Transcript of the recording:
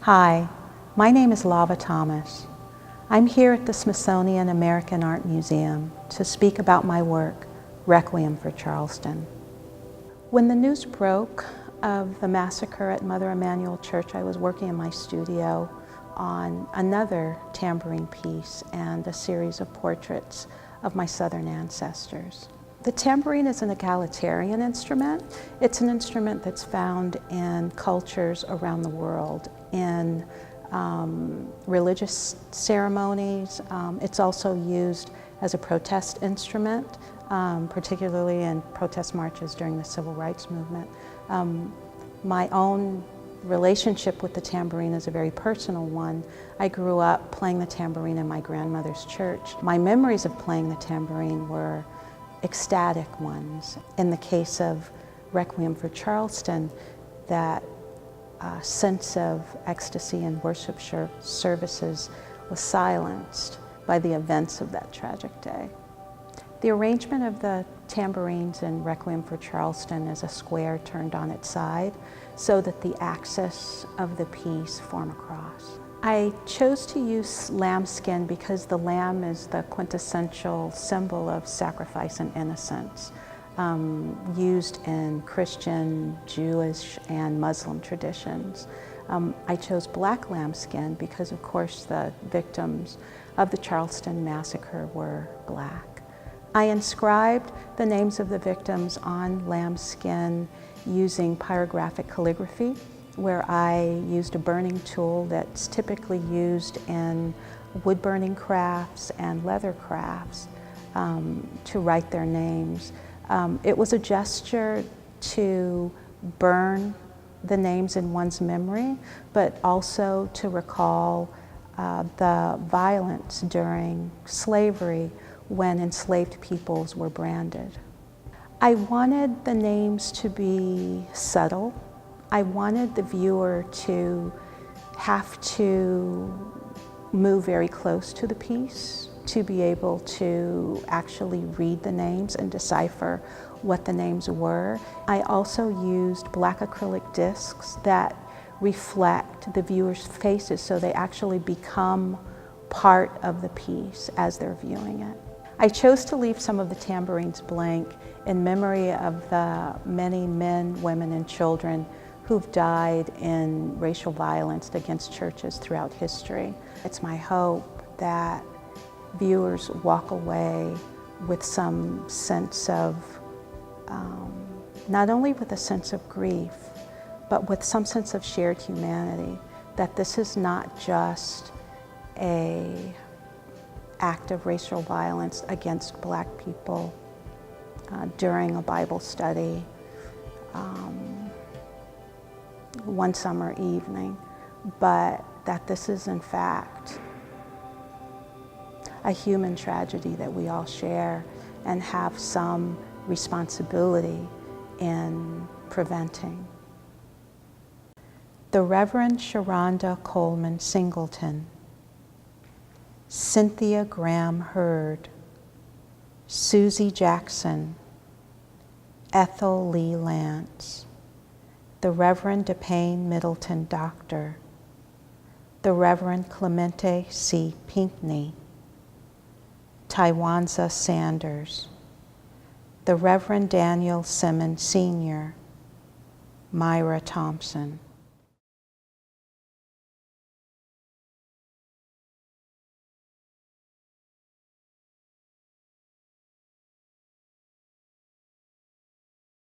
Hi, my name is Lava Thomas. I'm here at the Smithsonian American Art Museum to speak about my work, Requiem for Charleston. When the news broke of the massacre at Mother Emanuel Church, I was working in my studio on another tambourine piece and a series of portraits of my Southern ancestors. The tambourine is an egalitarian instrument. It's an instrument that's found in cultures around the world, in religious ceremonies. It's also used as a protest instrument, particularly in protest marches during the Civil Rights Movement. My own relationship with the tambourine is a very personal one. I grew up playing the tambourine in my grandmother's church. My memories of playing the tambourine were ecstatic ones. In the case of Requiem for Charleston, that sense of ecstasy and worship services was silenced by the events of that tragic day. The arrangement of the tambourines in Requiem for Charleston is a square turned on its side so that the axis of the piece form a cross. I chose to use lambskin because the lamb is the quintessential symbol of sacrifice and innocence, used in Christian, Jewish, and Muslim traditions. I chose black lambskin because, of course, the victims of the Charleston massacre were black. I inscribed the names of the victims on lambskin using pyrographic calligraphy, where I used a burning tool that's typically used in wood burning crafts and leather crafts to write their names. It was a gesture to burn the names in one's memory, but also to recall the violence during slavery when enslaved peoples were branded. I wanted the names to be subtle. I wanted the viewer to have to move very close to the piece to be able to actually read the names and decipher what the names were. I also used black acrylic discs that reflect the viewer's faces so they actually become part of the piece as they're viewing it. I chose to leave some of the tambourines blank in memory of the many men, women, and children who've died in racial violence against churches throughout history. It's my hope that viewers walk away with some sense of, not only with a sense of grief, but with some sense of shared humanity, that this is not just an act of racial violence against Black people during a Bible study one summer evening, but that this is in fact a human tragedy that we all share and have some responsibility in preventing. The Reverend Sharonda Coleman Singleton, Cynthia Graham Hurd, Susie Jackson, Ethel Lee Lance, the Reverend DePayne Middleton Doctor, the Reverend Clemente C. Pinckney, Tywanza Sanders, the Reverend Daniel Simmons Sr., Myra Thompson.